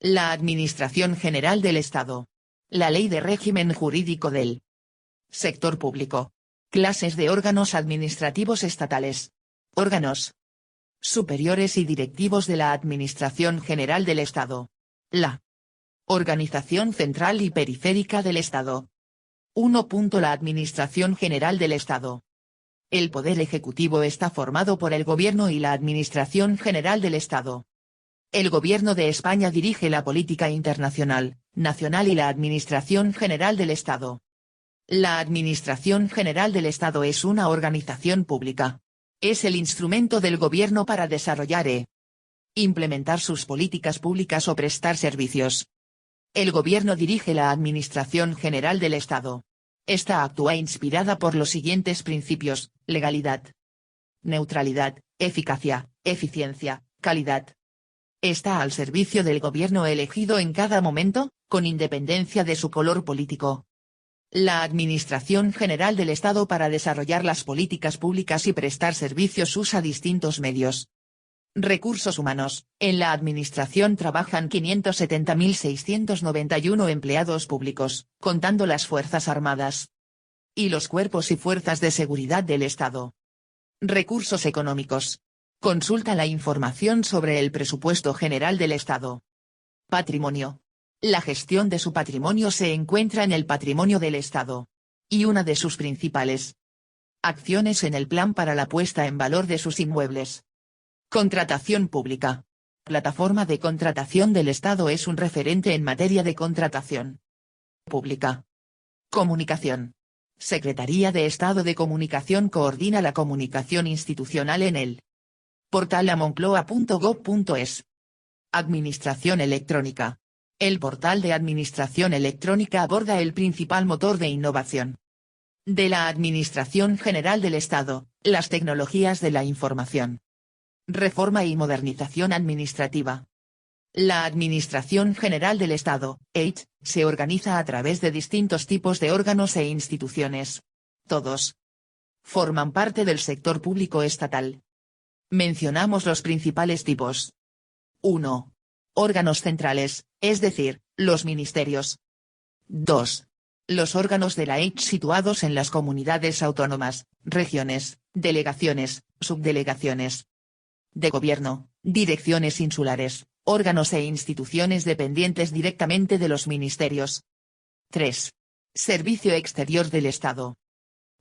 La Administración General del Estado. La Ley de Régimen Jurídico del Sector Público. Clases de órganos administrativos estatales. Órganos superiores y directivos de la Administración General del Estado. La Organización Central y Periférica del Estado. 1. La Administración General del Estado. El Poder Ejecutivo está formado por el Gobierno y la Administración General del Estado. El Gobierno de España dirige la política internacional, nacional y la Administración General del Estado. La Administración General del Estado es una organización pública. Es el instrumento del Gobierno para desarrollar e implementar sus políticas públicas o prestar servicios. El Gobierno dirige la Administración General del Estado. Esta actúa inspirada por los siguientes principios: legalidad, neutralidad, eficacia, eficiencia, calidad. Está al servicio del gobierno elegido en cada momento, con independencia de su color político. La Administración General del Estado para desarrollar las políticas públicas y prestar servicios usa distintos medios. Recursos humanos. En la Administración trabajan 570.691 empleados públicos, contando las Fuerzas Armadas y los cuerpos y fuerzas de seguridad del Estado. Recursos económicos. Consulta la información sobre el presupuesto general del Estado. Patrimonio. La gestión de su patrimonio se encuentra en el patrimonio del Estado. Y una de sus principales acciones en el plan para la puesta en valor de sus inmuebles. Contratación pública. Plataforma de contratación del Estado es un referente en materia de contratación pública. Comunicación. Secretaría de Estado de Comunicación coordina la comunicación institucional en el portal amoncloa.gov.es. Administración electrónica. El portal de Administración electrónica aborda el principal motor de innovación de la Administración General del Estado, las tecnologías de la información. Reforma y modernización administrativa. La Administración General del Estado, EIT, se organiza a través de distintos tipos de órganos e instituciones. Todos forman parte del sector público estatal. Mencionamos los principales tipos. 1. Órganos centrales, es decir, los ministerios. 2. Los órganos de la EIT situados en las comunidades autónomas, regiones, delegaciones, subdelegaciones de gobierno, direcciones insulares, órganos e instituciones dependientes directamente de los ministerios. 3. Servicio Exterior del Estado.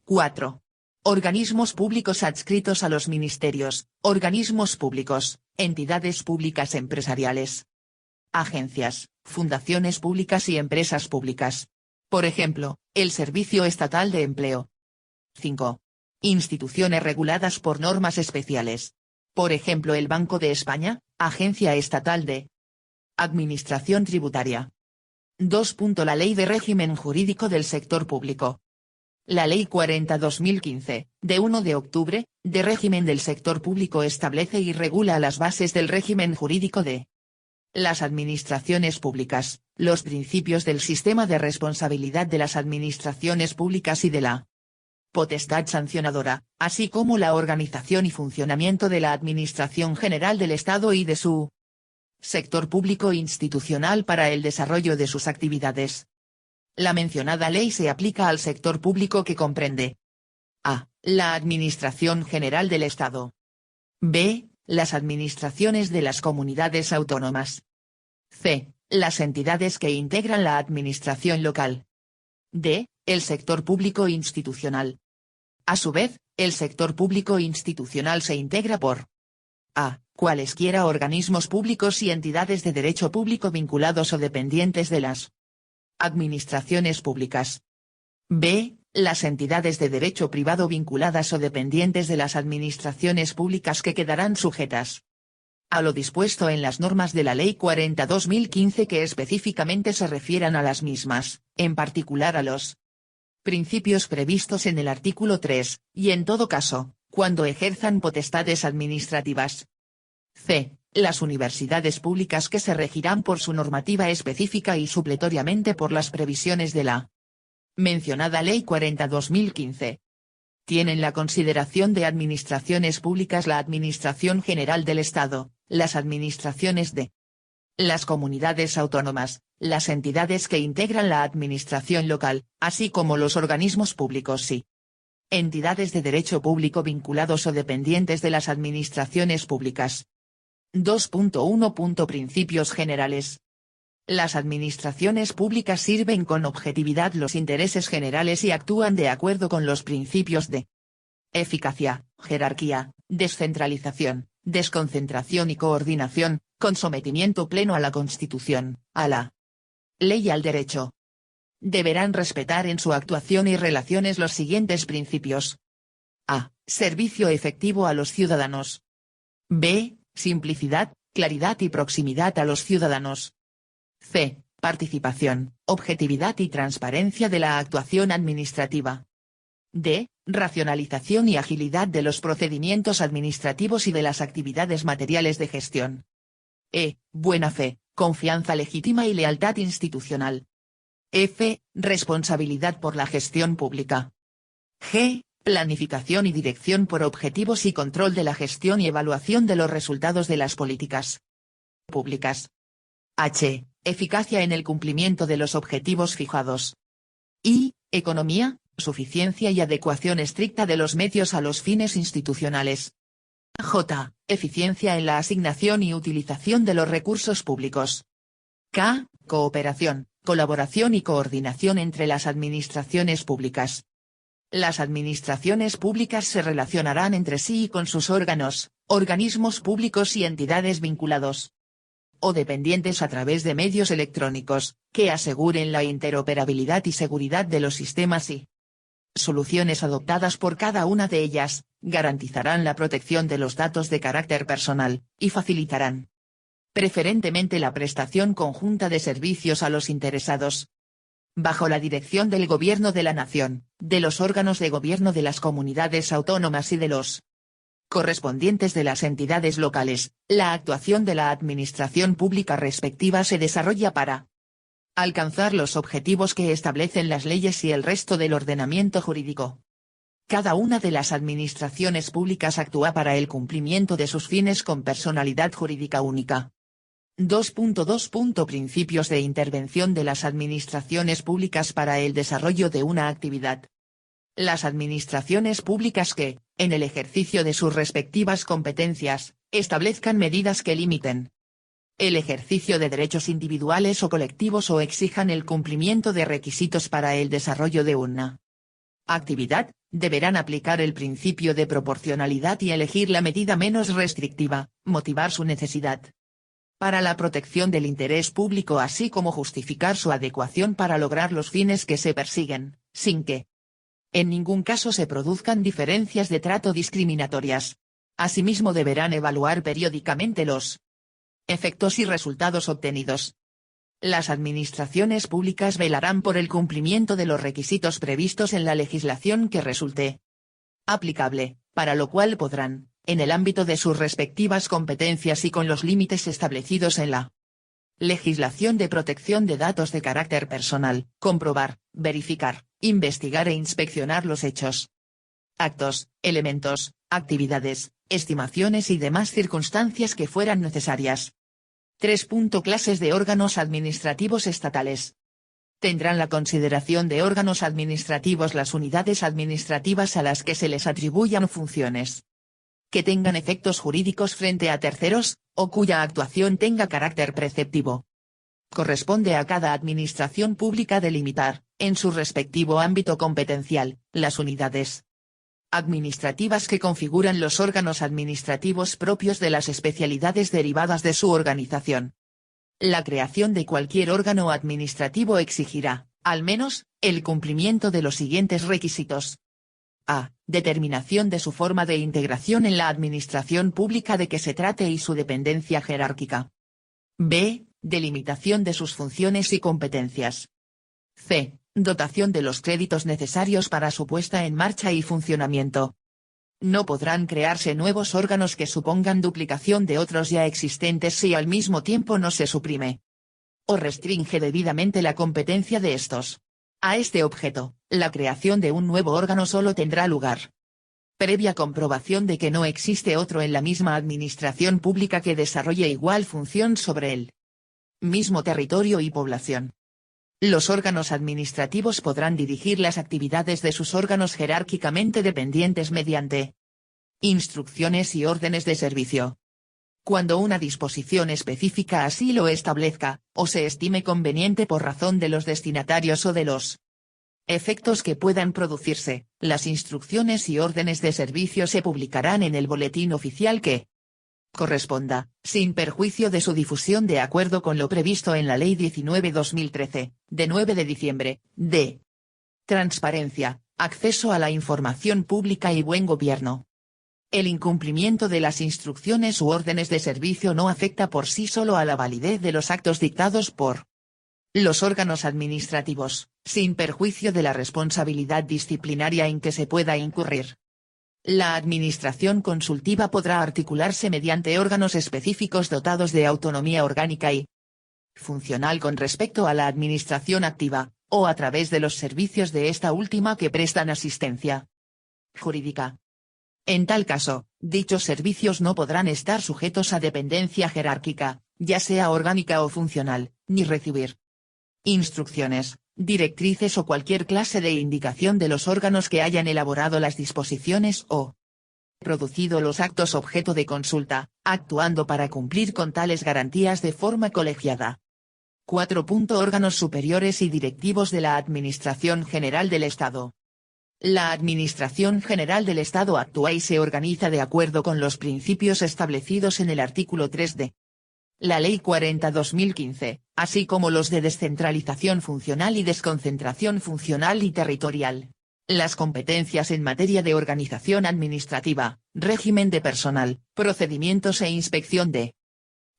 4. Organismos públicos adscritos a los ministerios, organismos públicos, entidades públicas empresariales, agencias, fundaciones públicas y empresas públicas. Por ejemplo, el Servicio Estatal de Empleo. 5. Instituciones reguladas por normas especiales. Por ejemplo, el Banco de España, Agencia Estatal de Administración Tributaria. 2. La Ley de Régimen Jurídico del Sector Público. La Ley 40/2015, de 1 de octubre, de régimen del sector público establece y regula las bases del régimen jurídico de las administraciones públicas, los principios del sistema de responsabilidad de las administraciones públicas y de la potestad sancionadora, así como la organización y funcionamiento de la Administración General del Estado y de su sector público institucional para el desarrollo de sus actividades. La mencionada ley se aplica al sector público que comprende: a. La Administración General del Estado. b. Las administraciones de las comunidades autónomas. c. Las entidades que integran la administración local. d. El sector público institucional. A su vez, el sector público institucional se integra por: a. Cualesquiera organismos públicos y entidades de derecho público vinculados o dependientes de las administraciones públicas. b. Las entidades de derecho privado vinculadas o dependientes de las administraciones públicas que quedarán sujetas a lo dispuesto en las normas de la Ley 40/2015 que específicamente se refieran a las mismas, en particular a los principios previstos en el artículo 3, y en todo caso, cuando ejerzan potestades administrativas. c. Las universidades públicas que se regirán por su normativa específica y supletoriamente por las previsiones de la mencionada Ley 40/2015. Tienen la consideración de administraciones públicas la Administración General del Estado, las administraciones de Las comunidades autónomas, las entidades que integran la administración local, así como los organismos públicos y entidades de derecho público vinculados o dependientes de las administraciones públicas. 2.1. Principios generales. Las administraciones públicas sirven con objetividad los intereses generales y actúan de acuerdo con los principios de eficacia, jerarquía, descentralización, desconcentración y coordinación, con sometimiento pleno a la Constitución, a la ley y al derecho. Deberán respetar en su actuación y relaciones los siguientes principios. A. Servicio efectivo a los ciudadanos. B. Simplicidad, claridad y proximidad a los ciudadanos. C. Participación, objetividad y transparencia de la actuación administrativa. D. Racionalización y agilidad de los procedimientos administrativos y de las actividades materiales de gestión. E. Buena fe, confianza legítima y lealtad institucional. F. Responsabilidad por la gestión pública. G. Planificación y dirección por objetivos y control de la gestión y evaluación de los resultados de las políticas públicas. H. Eficacia en el cumplimiento de los objetivos fijados. I. Economía, suficiencia y adecuación estricta de los medios a los fines institucionales. J. Eficiencia en la asignación y utilización de los recursos públicos. K. Cooperación, colaboración y coordinación entre las administraciones públicas. Las administraciones públicas se relacionarán entre sí y con sus órganos, organismos públicos y entidades vinculados o dependientes a través de medios electrónicos, que aseguren la interoperabilidad y seguridad de los sistemas y soluciones adoptadas por cada una de ellas, garantizarán la protección de los datos de carácter personal, y facilitarán preferentemente la prestación conjunta de servicios a los interesados. Bajo la dirección del Gobierno de la Nación, de los órganos de gobierno de las comunidades autónomas y de los correspondientes de las entidades locales, la actuación de la administración pública respectiva se desarrolla para alcanzar los objetivos que establecen las leyes y el resto del ordenamiento jurídico. Cada una de las administraciones públicas actúa para el cumplimiento de sus fines con personalidad jurídica única. 2.2. Principios de intervención de las administraciones públicas para el desarrollo de una actividad. Las administraciones públicas que, en el ejercicio de sus respectivas competencias, establezcan medidas que limiten el ejercicio de derechos individuales o colectivos o exijan el cumplimiento de requisitos para el desarrollo de una actividad, deberán aplicar el principio de proporcionalidad y elegir la medida menos restrictiva, motivar su necesidad para la protección del interés público así como justificar su adecuación para lograr los fines que se persiguen, sin que en ningún caso se produzcan diferencias de trato discriminatorias. Asimismo deberán evaluar periódicamente los efectos y resultados obtenidos. Las administraciones públicas velarán por el cumplimiento de los requisitos previstos en la legislación que resulte aplicable, para lo cual podrán, en el ámbito de sus respectivas competencias y con los límites establecidos en la legislación de protección de datos de carácter personal, comprobar, verificar, investigar e inspeccionar los hechos, actos, elementos, actividades, estimaciones y demás circunstancias que fueran necesarias. 3. Clases de órganos administrativos estatales. Tendrán la consideración de órganos administrativos las unidades administrativas a las que se les atribuyan funciones que tengan efectos jurídicos frente a terceros, o cuya actuación tenga carácter preceptivo. Corresponde a cada administración pública delimitar, en su respectivo ámbito competencial, las unidades administrativas que configuran los órganos administrativos propios de las especialidades derivadas de su organización. La creación de cualquier órgano administrativo exigirá, al menos, el cumplimiento de los siguientes requisitos. A. Determinación de su forma de integración en la administración pública de que se trate y su dependencia jerárquica. B. Delimitación de sus funciones y competencias. C. Dotación de los créditos necesarios para su puesta en marcha y funcionamiento. No podrán crearse nuevos órganos que supongan duplicación de otros ya existentes si al mismo tiempo no se suprime o restringe debidamente la competencia de estos. A este objeto, la creación de un nuevo órgano solo tendrá lugar previa comprobación de que no existe otro en la misma administración pública que desarrolle igual función sobre él. mismo territorio y población. Los órganos administrativos podrán dirigir las actividades de sus órganos jerárquicamente dependientes mediante instrucciones y órdenes de servicio. Cuando una disposición específica así lo establezca, o se estime conveniente por razón de los destinatarios o de los efectos que puedan producirse, las instrucciones y órdenes de servicio se publicarán en el boletín oficial que corresponda, sin perjuicio de su difusión de acuerdo con lo previsto en la Ley 19/2013, de 9 de diciembre, de transparencia, acceso a la información pública y buen gobierno. El incumplimiento de las instrucciones u órdenes de servicio no afecta por sí solo a la validez de los actos dictados por los órganos administrativos, sin perjuicio de la responsabilidad disciplinaria en que se pueda incurrir. La administración consultiva podrá articularse mediante órganos específicos dotados de autonomía orgánica y funcional con respecto a la administración activa, o a través de los servicios de esta última que prestan asistencia jurídica. En tal caso, dichos servicios no podrán estar sujetos a dependencia jerárquica, ya sea orgánica o funcional, ni recibir instrucciones, directrices o cualquier clase de indicación de los órganos que hayan elaborado las disposiciones o producido los actos objeto de consulta, actuando para cumplir con tales garantías de forma colegiada. 4. Órganos superiores y directivos de la Administración General del Estado. La Administración General del Estado actúa y se organiza de acuerdo con los principios establecidos en el artículo 3 de la Ley 40/2015, así como los de descentralización funcional y desconcentración funcional y territorial. Las competencias en materia de organización administrativa, régimen de personal, procedimientos e inspección de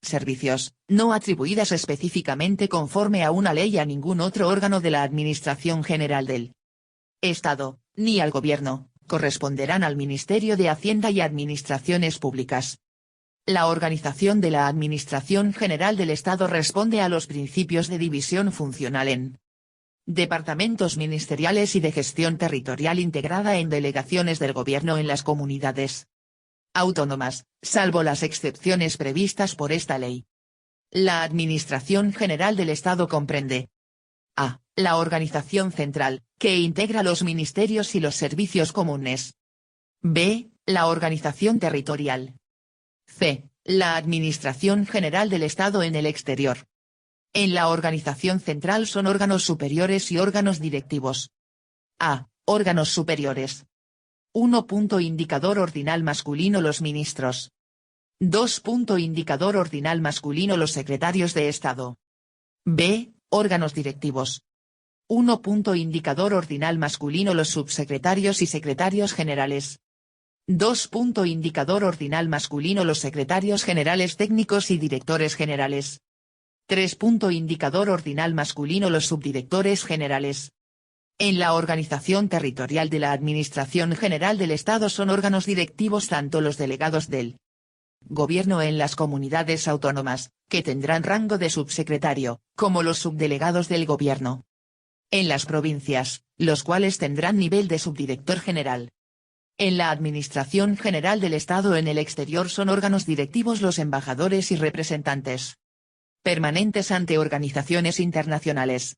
servicios, no atribuidas específicamente conforme a una ley a ningún otro órgano de la Administración General del Estado, ni al Gobierno, corresponderán al Ministerio de Hacienda y Administraciones Públicas. La organización de la Administración General del Estado responde a los principios de división funcional en departamentos ministeriales y de gestión territorial integrada en delegaciones del Gobierno en las comunidades autónomas, salvo las excepciones previstas por esta ley. La Administración General del Estado comprende a. La organización central, que integra los ministerios y los servicios comunes. b. La organización territorial. c. La Administración General del Estado en el exterior. En la organización central son órganos superiores y órganos directivos. A. Órganos superiores. 1. Indicador ordinal masculino los ministros. 2. Indicador ordinal masculino los secretarios de Estado. b. Órganos directivos. 1. Indicador ordinal masculino los subsecretarios y secretarios generales. 2. Indicador ordinal masculino los secretarios generales técnicos y directores generales. 3. Indicador ordinal masculino los subdirectores generales. En la organización territorial de la Administración General del Estado son órganos directivos tanto los delegados del Gobierno en las comunidades autónomas, que tendrán rango de subsecretario, como los subdelegados del Gobierno en las provincias, los cuales tendrán nivel de subdirector general. En la Administración General del Estado en el exterior son órganos directivos los embajadores y representantes permanentes ante organizaciones internacionales.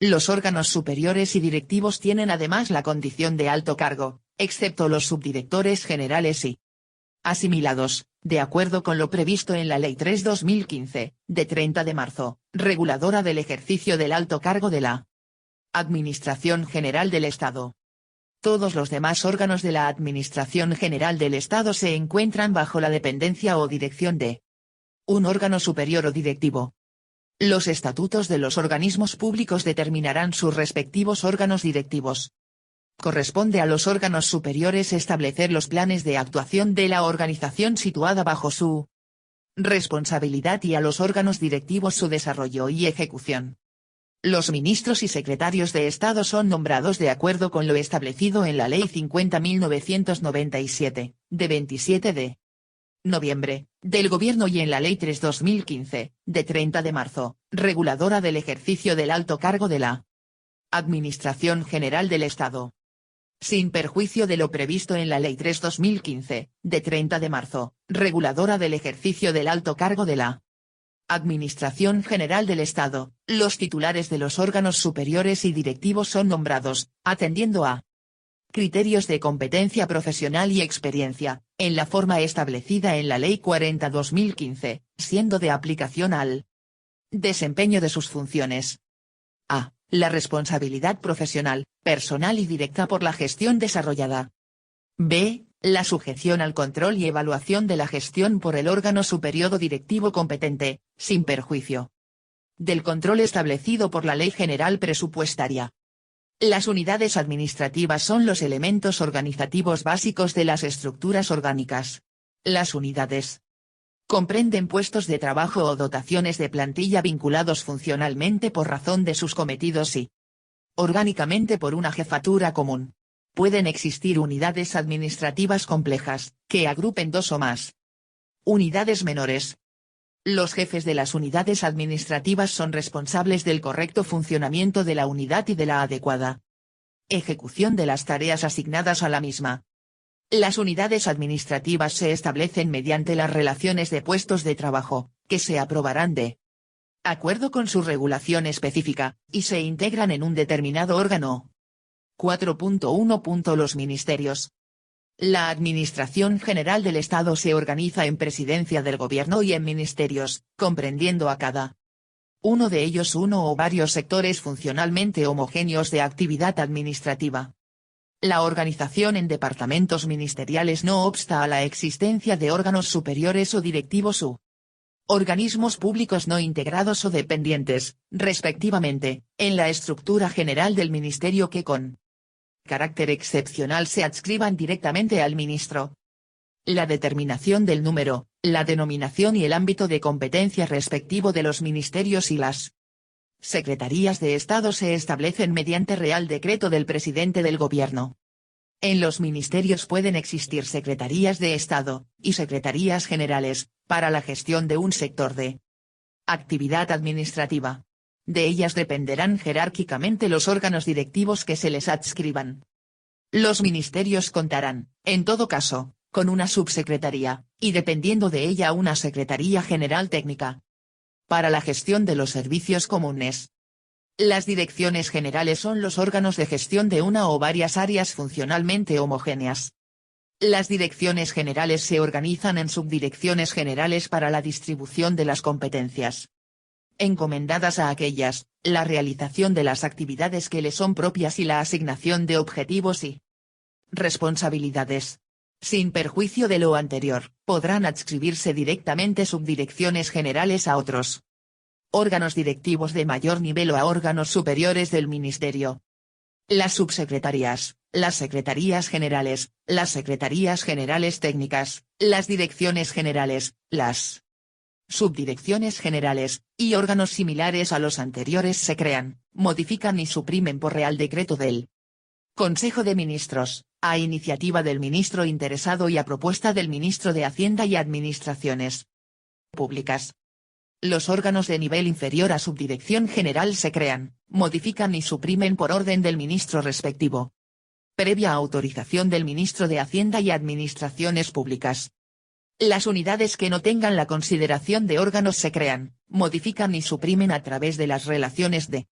Los órganos superiores y directivos tienen además la condición de alto cargo, excepto los subdirectores generales y asimilados, de acuerdo con lo previsto en la Ley 3/2015, de 30 de marzo, reguladora del ejercicio del alto cargo de la Administración General del Estado. Todos los demás órganos de la Administración General del Estado se encuentran bajo la dependencia o dirección de un órgano superior o directivo. Los estatutos de los organismos públicos determinarán sus respectivos órganos directivos. Corresponde a los órganos superiores establecer los planes de actuación de la organización situada bajo su responsabilidad y a los órganos directivos su desarrollo y ejecución. Los ministros y secretarios de Estado son nombrados de acuerdo con lo establecido en la Ley 50.997, de 27 de noviembre, del Gobierno y en la Ley 3/2015, de 30 de marzo, reguladora del ejercicio del alto cargo de la Administración General del Estado. Sin perjuicio de lo previsto en la Ley 3/2015, de 30 de marzo, reguladora del ejercicio del alto cargo de la Administración General del Estado. Los titulares de los órganos superiores y directivos son nombrados, atendiendo a criterios de competencia profesional y experiencia, en la forma establecida en la Ley 40/2015, siendo de aplicación al desempeño de sus funciones. A. La responsabilidad profesional, personal y directa por la gestión desarrollada. B. La sujeción al control y evaluación de la gestión por el órgano superior o directivo competente, sin perjuicio del control establecido por la Ley General Presupuestaria. Las unidades administrativas son los elementos organizativos básicos de las estructuras orgánicas. Las unidades comprenden puestos de trabajo o dotaciones de plantilla vinculados funcionalmente por razón de sus cometidos y orgánicamente por una jefatura común. Pueden existir unidades administrativas complejas, que agrupen dos o más unidades menores. Los jefes de las unidades administrativas son responsables del correcto funcionamiento de la unidad y de la adecuada ejecución de las tareas asignadas a la misma. Las unidades administrativas se establecen mediante las relaciones de puestos de trabajo, que se aprobarán de acuerdo con su regulación específica, y se integran en un determinado órgano. 4.1. Los ministerios. La Administración General del Estado se organiza en Presidencia del Gobierno y en ministerios, comprendiendo a cada uno de ellos uno o varios sectores funcionalmente homogéneos de actividad administrativa. La organización en departamentos ministeriales no obsta a la existencia de órganos superiores o directivos u organismos públicos no integrados o dependientes, respectivamente, en la estructura general del ministerio que con carácter excepcional se adscriban directamente al ministro. La determinación del número, la denominación y el ámbito de competencia respectivo de los ministerios y las secretarías de Estado se establecen mediante Real Decreto del Presidente del Gobierno. En los ministerios pueden existir secretarías de Estado, y secretarías generales, para la gestión de un sector de actividad administrativa. De ellas dependerán jerárquicamente los órganos directivos que se les adscriban. Los ministerios contarán, en todo caso, con una subsecretaría, y dependiendo de ella una secretaría general técnica, para la gestión de los servicios comunes. Las direcciones generales son los órganos de gestión de una o varias áreas funcionalmente homogéneas. Las direcciones generales se organizan en subdirecciones generales para la distribución de las competencias encomendadas a aquellas, la realización de las actividades que le son propias y la asignación de objetivos y responsabilidades. Sin perjuicio de lo anterior, podrán adscribirse directamente subdirecciones generales a otros órganos directivos de mayor nivel o a órganos superiores del ministerio. Las subsecretarías, las secretarías generales, las secretarías generales técnicas, las direcciones generales, las subdirecciones generales, y órganos similares a los anteriores se crean, modifican y suprimen por Real Decreto del Consejo de Ministros, a iniciativa del ministro interesado y a propuesta del ministro de Hacienda y Administraciones Públicas. Los órganos de nivel inferior a subdirección general se crean, modifican y suprimen por orden del ministro respectivo, previa autorización del ministro de Hacienda y Administraciones Públicas. Las unidades que no tengan la consideración de órganos se crean, modifican y suprimen a través de las relaciones de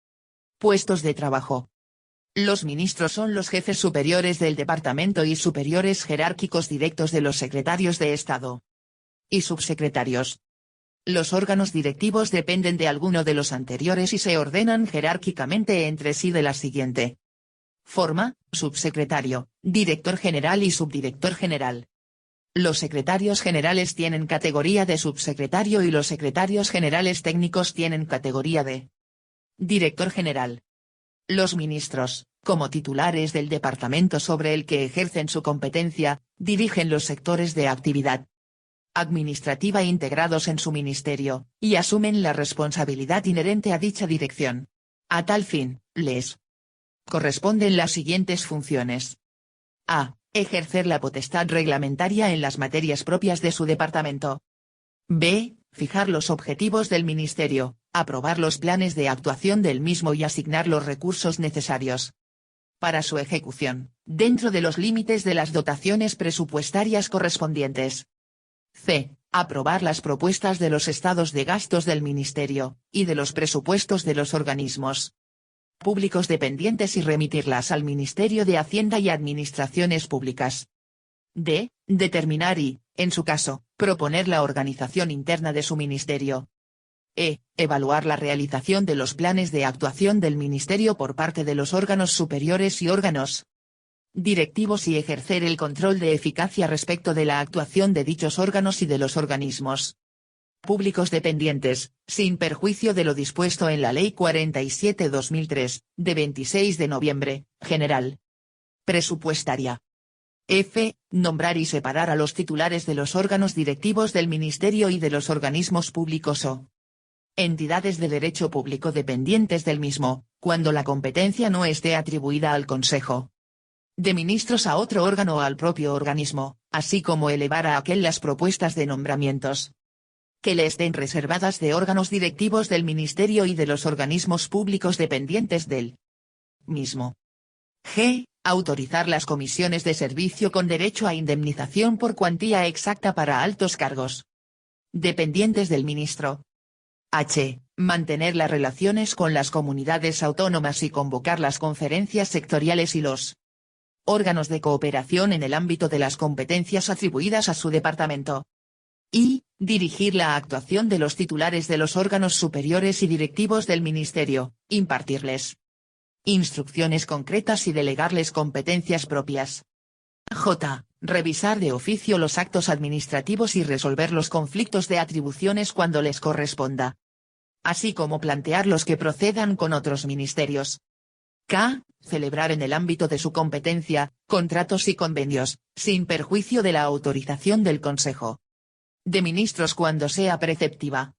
puestos de trabajo. Los ministros son los jefes superiores del departamento y superiores jerárquicos directos de los secretarios de Estado y subsecretarios. Los órganos directivos dependen de alguno de los anteriores y se ordenan jerárquicamente entre sí de la siguiente forma: subsecretario, director general y subdirector general. Los secretarios generales tienen categoría de subsecretario y los secretarios generales técnicos tienen categoría de director general. Los ministros, como titulares del departamento sobre el que ejercen su competencia, dirigen los sectores de actividad administrativa integrados en su ministerio, y asumen la responsabilidad inherente a dicha dirección. A tal fin, les corresponden las siguientes funciones. A. Ejercer la potestad reglamentaria en las materias propias de su departamento. B. Fijar los objetivos del ministerio, aprobar los planes de actuación del mismo y asignar los recursos necesarios para su ejecución, dentro de los límites de las dotaciones presupuestarias correspondientes. C. Aprobar las propuestas de los estados de gastos del Ministerio, y de los presupuestos de los organismos públicos dependientes y remitirlas al Ministerio de Hacienda y Administraciones Públicas. D. Determinar y, en su caso, proponer la organización interna de su ministerio. E. Evaluar la realización de los planes de actuación del Ministerio por parte de los órganos superiores y órganos directivos y ejercer el control de eficacia respecto de la actuación de dichos órganos y de los organismos públicos dependientes, sin perjuicio de lo dispuesto en la Ley 47/2003, de 26 de noviembre, general presupuestaria. F. Nombrar y separar a los titulares de los órganos directivos del Ministerio y de los organismos públicos o entidades de derecho público dependientes del mismo, cuando la competencia no esté atribuida al Consejo de Ministros a otro órgano o al propio organismo, así como elevar a aquel las propuestas de nombramientos que le estén reservadas de órganos directivos del Ministerio y de los organismos públicos dependientes del mismo. G. Autorizar las comisiones de servicio con derecho a indemnización por cuantía exacta para altos cargos dependientes del ministro. H. Mantener las relaciones con las comunidades autónomas y convocar las conferencias sectoriales y los órganos de cooperación en el ámbito de las competencias atribuidas a su departamento. Y. Dirigir la actuación de los titulares de los órganos superiores y directivos del Ministerio, impartirles instrucciones concretas y delegarles competencias propias. J. Revisar de oficio los actos administrativos y resolver los conflictos de atribuciones cuando les corresponda, así como plantear los que procedan con otros ministerios. K. Celebrar en el ámbito de su competencia, contratos y convenios, sin perjuicio de la autorización del Consejo de Ministros cuando sea preceptiva.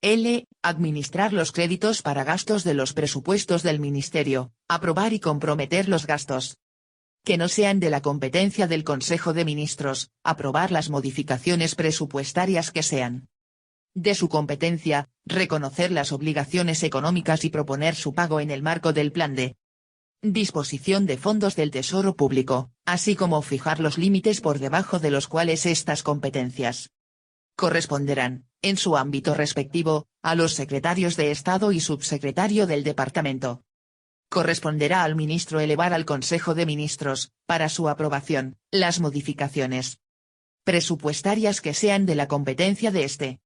L. Administrar los créditos para gastos de los presupuestos del Ministerio, aprobar y comprometer los gastos que no sean de la competencia del Consejo de Ministros, aprobar las modificaciones presupuestarias que sean de su competencia, reconocer las obligaciones económicas y proponer su pago en el marco del plan de disposición de fondos del Tesoro Público, así como fijar los límites por debajo de los cuales estas competencias corresponderán, en su ámbito respectivo, a los secretarios de Estado y subsecretario del Departamento. Corresponderá al ministro elevar al Consejo de Ministros, para su aprobación, las modificaciones presupuestarias que sean de la competencia de este.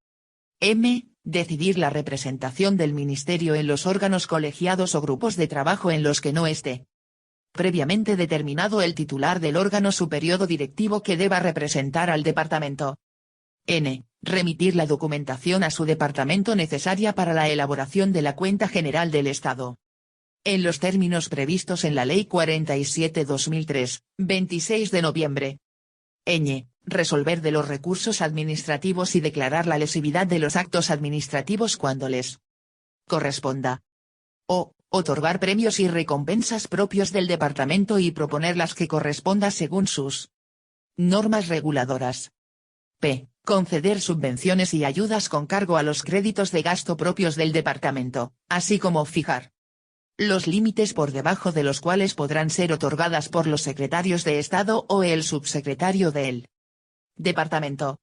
M. Decidir la representación del Ministerio en los órganos colegiados o grupos de trabajo en los que no esté previamente determinado el titular del órgano superior o directivo que deba representar al departamento. N. Remitir la documentación a su departamento necesaria para la elaboración de la Cuenta General del Estado, en los términos previstos en la Ley 47/2003, 26 de noviembre. Ñ. Resolver de los recursos administrativos y declarar la lesividad de los actos administrativos cuando les corresponda. O. Otorgar premios y recompensas propios del departamento y proponer las que corresponda según sus normas reguladoras. P. Conceder subvenciones y ayudas con cargo a los créditos de gasto propios del departamento, así como fijar los límites por debajo de los cuales podrán ser otorgadas por los secretarios de Estado o el subsecretario del departamento.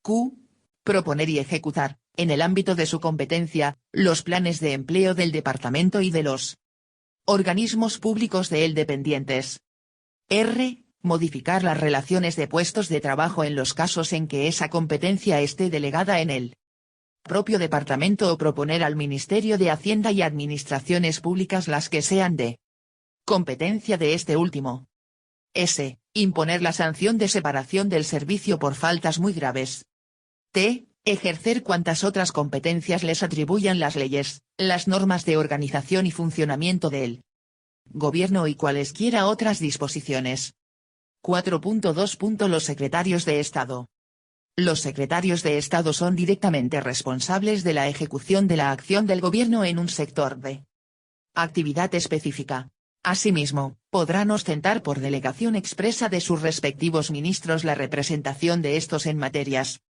Q. Proponer y ejecutar, en el ámbito de su competencia, los planes de empleo del departamento y de los organismos públicos de él dependientes. R. Modificar las relaciones de puestos de trabajo en los casos en que esa competencia esté delegada en el propio departamento o proponer al Ministerio de Hacienda y Administraciones Públicas las que sean de competencia de este último. S. Imponer la sanción de separación del servicio por faltas muy graves. T. Ejercer cuantas otras competencias les atribuyan las leyes, las normas de organización y funcionamiento del Gobierno y cualesquiera otras disposiciones. 4.2. Los secretarios de Estado. Los secretarios de Estado son directamente responsables de la ejecución de la acción del Gobierno en un sector de actividad específica. Asimismo, podrán ostentar por delegación expresa de sus respectivos ministros la representación de estos en materias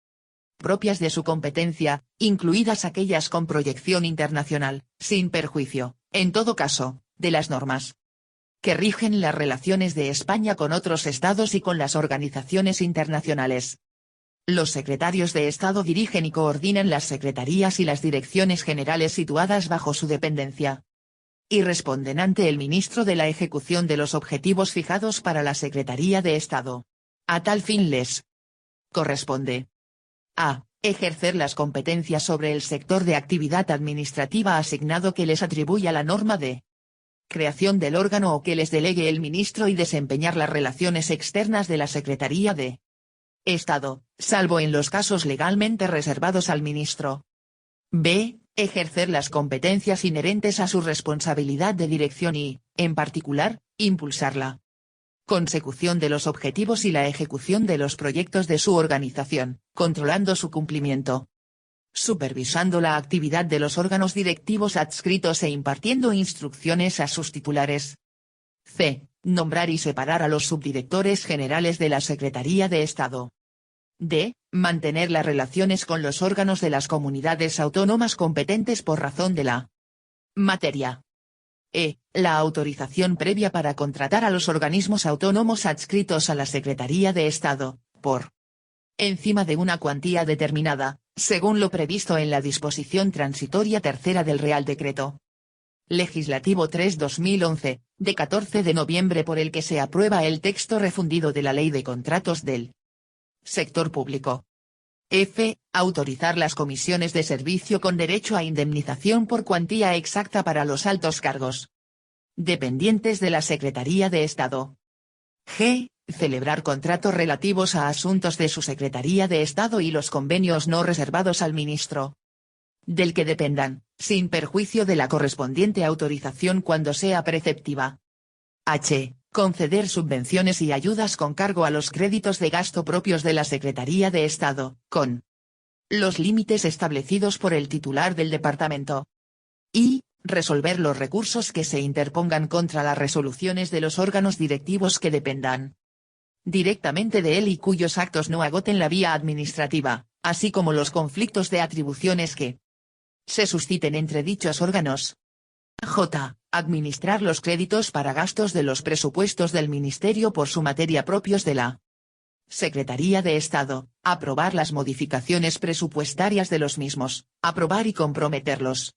propias de su competencia, incluidas aquellas con proyección internacional, sin perjuicio, en todo caso, de las normas que rigen las relaciones de España con otros estados y con las organizaciones internacionales. Los secretarios de Estado dirigen y coordinan las secretarías y las direcciones generales situadas bajo su dependencia. Y responden ante el ministro de la ejecución de los objetivos fijados para la Secretaría de Estado. A tal fin les corresponde a. Ejercer las competencias sobre el sector de actividad administrativa asignado que les atribuya la norma de creación del órgano o que les delegue el ministro y desempeñar las relaciones externas de la Secretaría de Estado, salvo en los casos legalmente reservados al ministro. B. Ejercer las competencias inherentes a su responsabilidad de dirección y, en particular, impulsar la consecución de los objetivos y la ejecución de los proyectos de su organización, controlando su cumplimiento, supervisando la actividad de los órganos directivos adscritos e impartiendo instrucciones a sus titulares. C. Nombrar y separar a los subdirectores generales de la Secretaría de Estado. D. Mantener las relaciones con los órganos de las comunidades autónomas competentes por razón de la materia. E. La autorización previa para contratar a los organismos autónomos adscritos a la Secretaría de Estado, por encima de una cuantía determinada, según lo previsto en la disposición transitoria tercera del Real Decreto Legislativo 3/2011, de 14 de noviembre por el que se aprueba el texto refundido de la Ley de Contratos del Sector Público. F. Autorizar las comisiones de servicio con derecho a indemnización por cuantía exacta para los altos cargos dependientes de la Secretaría de Estado. G. Celebrar contratos relativos a asuntos de su Secretaría de Estado y los convenios no reservados al ministro del que dependan, sin perjuicio de la correspondiente autorización cuando sea preceptiva. H. Conceder subvenciones y ayudas con cargo a los créditos de gasto propios de la Secretaría de Estado, con los límites establecidos por el titular del departamento. Y. Resolver los recursos que se interpongan contra las resoluciones de los órganos directivos que dependan directamente de él y cuyos actos no agoten la vía administrativa, así como los conflictos de atribuciones que se susciten entre dichos órganos. J. Administrar los créditos para gastos de los presupuestos del Ministerio por su materia propios de la Secretaría de Estado, aprobar las modificaciones presupuestarias de los mismos, aprobar y comprometerlos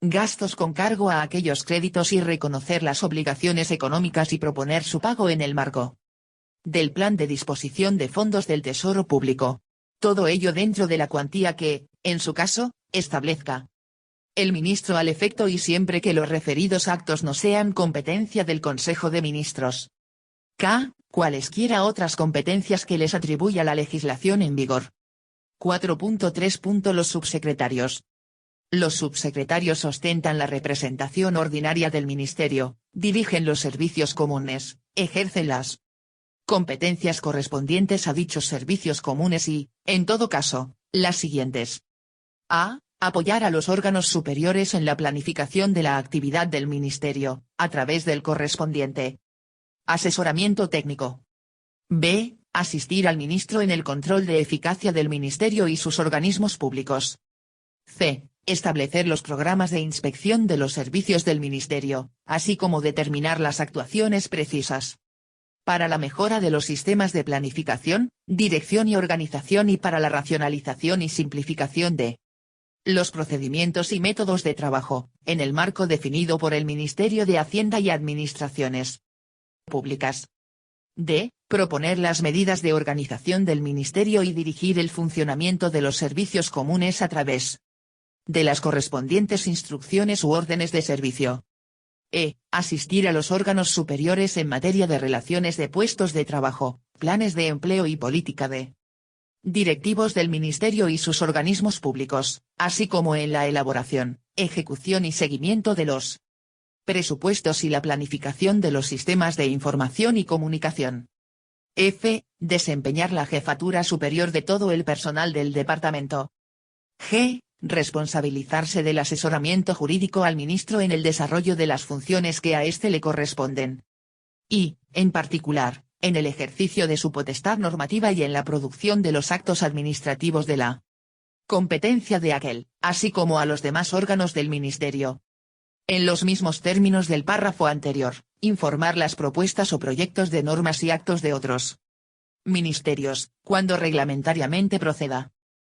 gastos con cargo a aquellos créditos y reconocer las obligaciones económicas y proponer su pago en el marco del Plan de Disposición de Fondos del Tesoro Público. Todo ello dentro de la cuantía que, en su caso, establezca el ministro al efecto y siempre que los referidos actos no sean competencia del Consejo de Ministros. K. Cualesquiera otras competencias que les atribuya la legislación en vigor. 4.3. Los subsecretarios. Los subsecretarios ostentan la representación ordinaria del Ministerio, dirigen los servicios comunes, ejercen las competencias correspondientes a dichos servicios comunes y, en todo caso, las siguientes. A. Apoyar a los órganos superiores en la planificación de la actividad del Ministerio, a través del correspondiente asesoramiento técnico. B. Asistir al ministro en el control de eficacia del Ministerio y sus organismos públicos. C. Establecer los programas de inspección de los servicios del Ministerio, así como determinar las actuaciones precisas para la mejora de los sistemas de planificación, dirección y organización y para la racionalización y simplificación de los procedimientos y métodos de trabajo, en el marco definido por el Ministerio de Hacienda y Administraciones Públicas. D. Proponer las medidas de organización del Ministerio y dirigir el funcionamiento de los servicios comunes a través de las correspondientes instrucciones u órdenes de servicio. E. Asistir a los órganos superiores en materia de relaciones de puestos de trabajo, planes de empleo y política de directivos del Ministerio y sus organismos públicos, así como en la elaboración, ejecución y seguimiento de los presupuestos y la planificación de los sistemas de información y comunicación. F. Desempeñar la jefatura superior de todo el personal del departamento. G. Responsabilizarse del asesoramiento jurídico al ministro en el desarrollo de las funciones que a éste le corresponden. Y, en particular, en el ejercicio de su potestad normativa y en la producción de los actos administrativos de la competencia de aquel, así como a los demás órganos del Ministerio. En los mismos términos del párrafo anterior, informar las propuestas o proyectos de normas y actos de otros Ministerios, cuando reglamentariamente proceda.